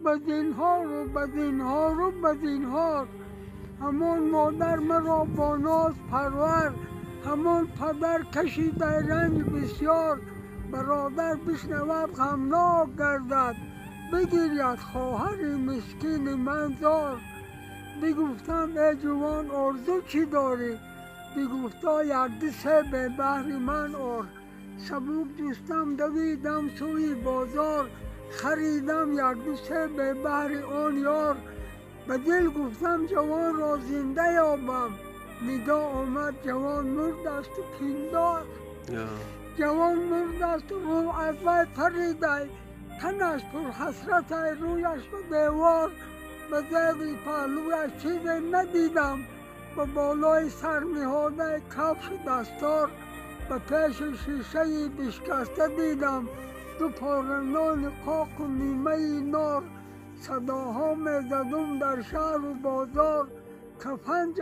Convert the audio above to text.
بدینهار و بدینهار و بدینهار. همون مادر مرا با ناز پرور، همون پدر کشیده رنج بسیار. برادر بشنود غمناک گردد، بگیرد خواهر مسکین من زار. بگفتم ای جوان آرزو چی داری؟ بگفتا یک دو سه به بهر من آر. سبوک جستم دویدم سوی بازار، خریدم یک دو سه به بهر آن یار. به دل گفتم جوان را زنده یابم، ندا آمد جوان مرد است و پندار. جوان مرد است و روح از وی پریده، تنش پر حسرت رویش به دیوار. به زیر پهلویش چیزی ندیدم، به بالای سر نهاده کفش دستار. به پیش شیشه بشکسته دیدم، دو پاره نان قاق و نیمه نار. صداها می زدم در شهر و بازار، کفن